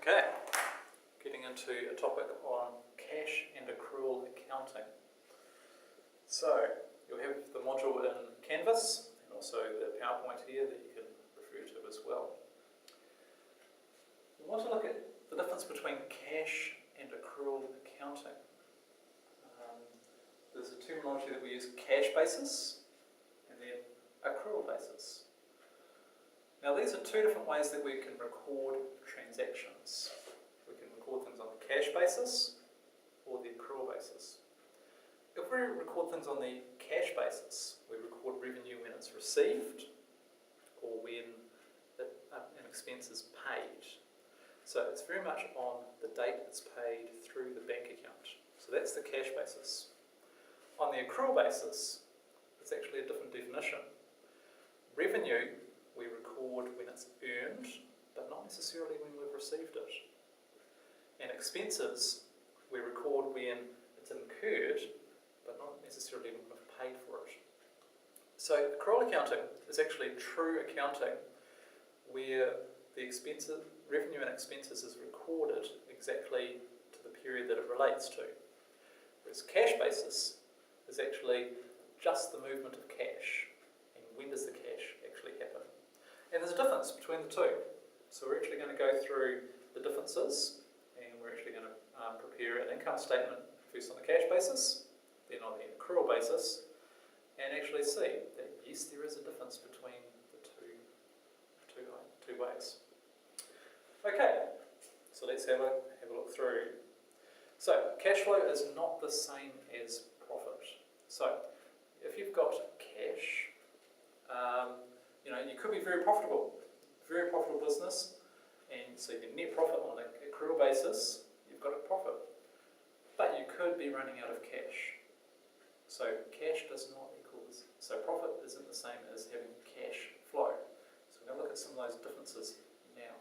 Okay, getting into a topic on cash and accrual accounting. So, you'll have the module in Canvas and also the PowerPoint here that you can refer to as well. We want to look at the difference between cash and accrual accounting. There's a terminology that we use, cash basis and then accrual basis. Now these are two different ways that we can record transactions. We can record things on the cash basis or the accrual basis. If we record things on the cash basis, we record revenue when it's received or when an expense is paid. So it's very much on the date it's paid through the bank account. So that's the cash basis. On the accrual basis, it's actually a different definition. Revenue we record when it's earned, but not necessarily when we've received it. And expenses we record when it's incurred, but not necessarily when we've paid for it. So accrual accounting is actually true accounting where the revenue and expenses is recorded exactly to the period that it relates to. Whereas cash basis is actually just the movement of cash, and when does the cash actually happen. And there's a difference between the two. So we're actually going to go through the differences, and we're actually going to prepare an income statement first on the cash basis, then on the accrual basis, and actually see that yes, there is a difference between the two ways. Okay, so let's have a look through. So cash flow is not the same as profit. So if you've got cash, you could be very profitable business, and so your net profit on the accrual basis, you've got a profit. But you could be running out of cash. So cash does not equal this. So profit isn't the same as having cash flow. So we're going to look at some of those differences now.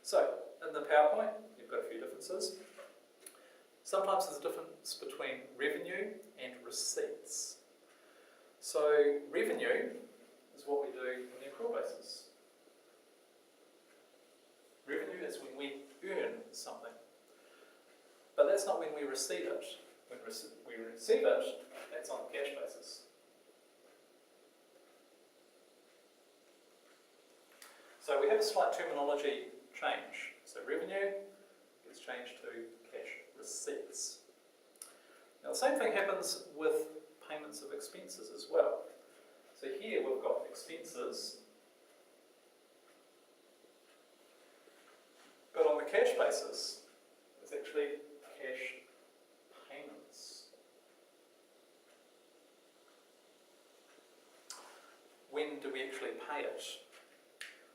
So in the PowerPoint, you've got a few differences. Sometimes there's a difference between revenue and receipts. So revenue is what we do on the accrual basis. Revenue is when we earn something. But that's not when we receive it. When we receive it, that's on the cash basis. So we have a slight terminology change. So revenue gets changed to cash receipts. Now the same thing happens with payments of expenses as well. So here we've got expenses, but on the cash basis, it's actually cash payments. When do we actually pay it?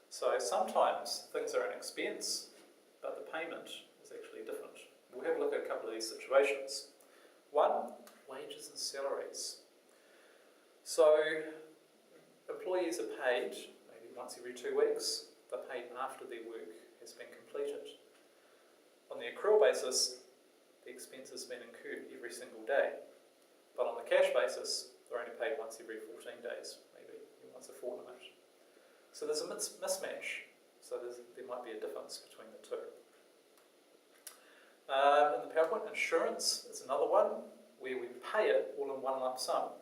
So sometimes things are an expense, but the payment is actually different. We'll have a look at a couple of these situations. One, wages and salaries. So employees are paid maybe once every 2 weeks. They're paid after their work has been completed. On the accrual basis, the expense has been incurred every single day. But on the cash basis, they're only paid once every 14 days, maybe once a fortnight. So there's a mismatch. So there might be a difference between the two. In the PowerPoint, insurance is another one where we pay it all in one lump sum.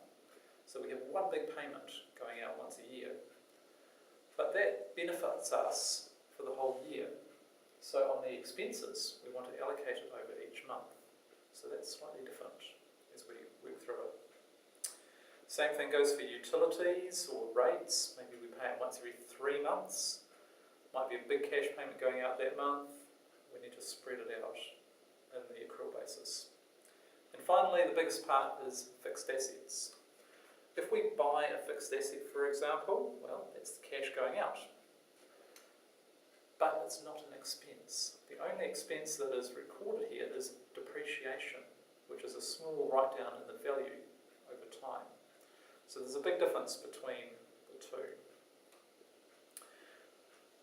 So we have one big payment going out once a year. But that benefits us for the whole year. So on the expenses, we want to allocate it over each month. So that's slightly different as we work through it. Same thing goes for utilities or rates. Maybe we pay it once every 3 months. Might be a big cash payment going out that month. We need to spread it out in the accrual basis. And finally, the biggest part is fixed assets. If we buy a fixed asset, for example, well, that's the cash going out. But it's not an expense. The only expense that is recorded here is depreciation, which is a small write-down in the value over time. So there's a big difference between the two.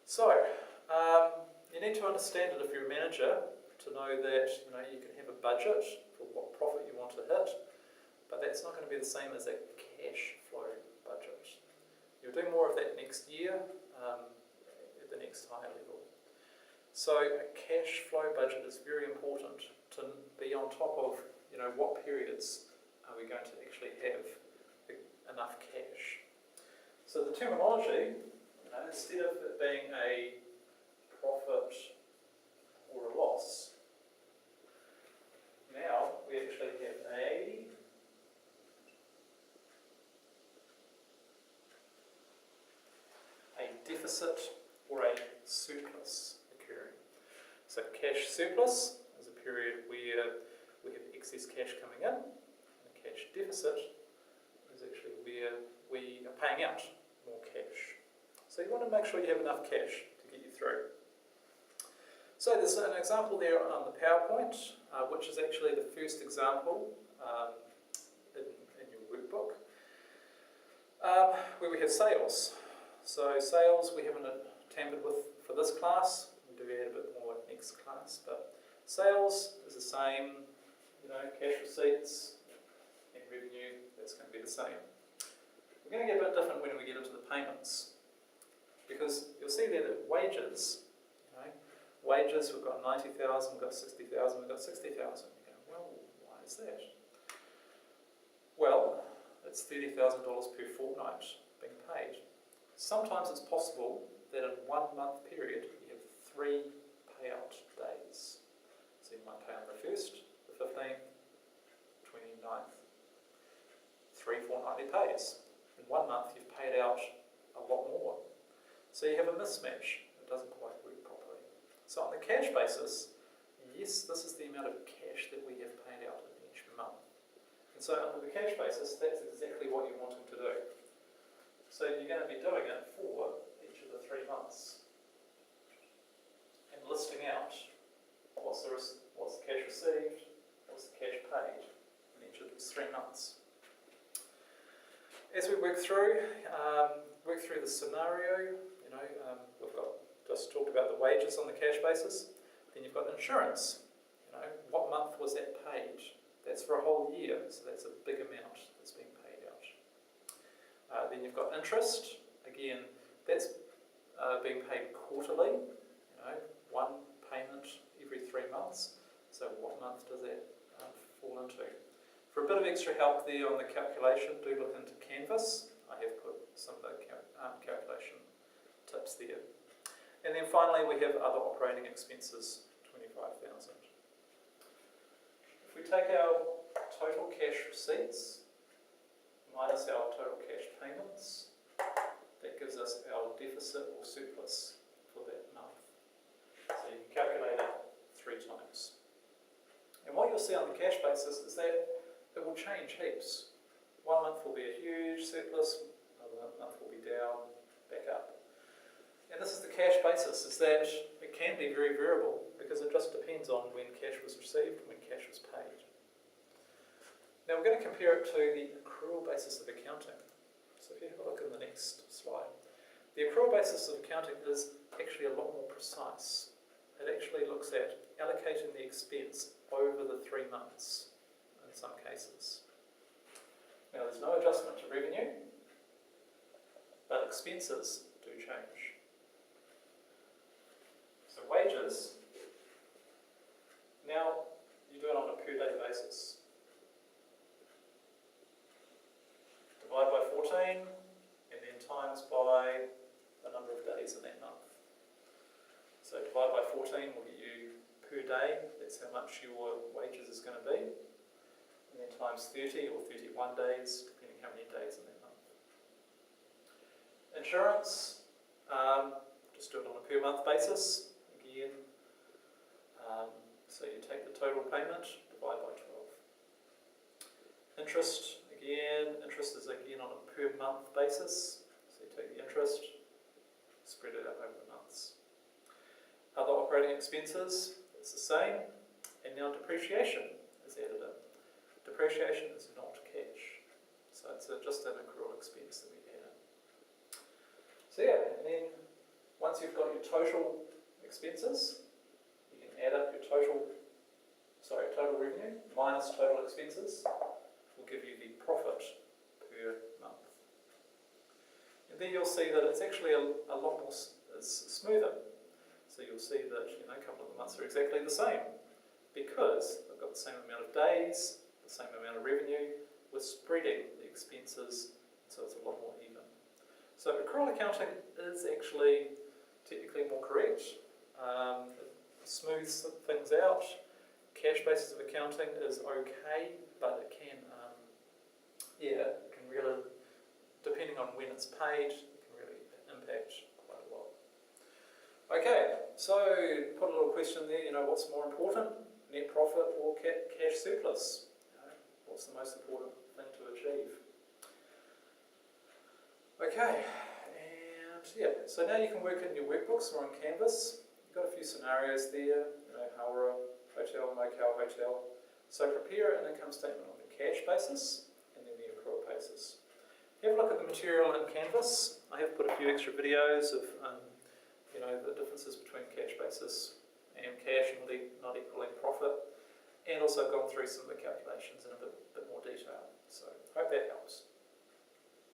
So, you need to understand it if you're a manager to know that you can have a budget for what profit you want to hit, but that's not going to be the same as a cash flow budget. You'll do more of that next year at the next higher level. So a cash flow budget is very important to be on top of, what periods are we going to actually have enough cash. So the terminology, instead of it being a profit or a loss, now we actually have a deficit or a surplus occurring. So cash surplus is a period where we have excess cash coming in, and a cash deficit is actually where we are paying out more cash. So you want to make sure you have enough cash to get you through. So there's an example there on the PowerPoint, which is actually the first example in your workbook, where we have sales. So sales we haven't tampered with for this class. We do add a bit more next class, but sales is the same, cash receipts and revenue, that's going to be the same. We're going to get a bit different when we get into the payments, because you'll see there that wages, wages, we've got 90,000, we've got 60,000, we've got 60,000. You go, well, why is that? Well, it's $30,000 per fortnight being paid. Sometimes it's possible that in 1 month period you have 3 payout days. So you might pay on the 1st, the 15th, 29th. 3 fortnightly pays. In 1 month you've paid out a lot more. So you have a mismatch. It doesn't quite work properly. So on the cash basis, yes, this is the amount of cash that we have paid out in each month. And so under the cash basis, that's exactly what you're wanting to do. So you're going to be doing it for each of the 3 months and listing out what's the cash received, what's the cash paid in each of these 3 months. As we work through the scenario, we've got just talked about the wages on the cash basis. Then you've got insurance. What month was that paid? That's for a whole year, so that's a big amount that's being paid out. Then you've got interest. Again, that's being paid quarterly. One payment every 3 months. So what month does that fall into? For a bit of extra help there on the calculation, do look into Canvas. I have put some of the calculation tips there. And then finally we have other operating expenses, 25,000. If we take our total cash receipts minus our total cash payments, that gives us our deficit or surplus for that month. So you can calculate it 3 times. And what you'll see on the cash basis is that it will change heaps. 1 month will be a huge surplus, another month will be down, back up. And this is the cash basis, is that it can be very variable because it just depends on when cash was received and when cash was paid. Now we're going to compare it to the accrual basis of accounting. So if you have a look in the next slide. The accrual basis of accounting is actually a lot more precise. It actually looks at allocating the expense over the 3 months in some cases. Now there's no adjustment to revenue, but expenses do change. So wages, now you do it on a per day basis. Divide by 14 and then times by the number of days in that month. So divide by 14 will get you per day, that's how much your wages is going to be. And then times 30 or 31 days, depending how many days in that month. Insurance, just do it on a per month basis. Again, so you take the total payment, divide by 12. Interest, interest is again on a per month basis. So you take the interest, spread it out over the months. Other operating expenses, it's the same. And now depreciation is added in. Depreciation is not cash. So it's just an accrual expense that we add in. So yeah, and then once you've got your total expenses, you can add up your total revenue minus total expenses will give you the profit per month. And then you'll see that it's actually a lot more, it's smoother. So So you'll see that a couple of the months are exactly the same because they've got the same amount of days, the same amount of revenue. We're spreading the expenses, so it's a lot more even. So accrual accounting is actually technically more correct. It smooths things out. Cash basis of accounting is okay, but it can, it can really, depending on when it's paid, it can really impact quite a lot. Okay, so put a little question there, what's more important, net profit or cash surplus? What's the most important thing to achieve? Okay, and so now you can work in your workbooks or on Canvas. You've got a few scenarios there, Howrah, hotel, motel, hotel. So prepare an income statement on the cash basis and then the accrual basis. Have a look at the material in Canvas. I have put a few extra videos of the differences between cash basis and cash not equaling profit, and also gone through some of the calculations in a bit more detail. So hope that helps.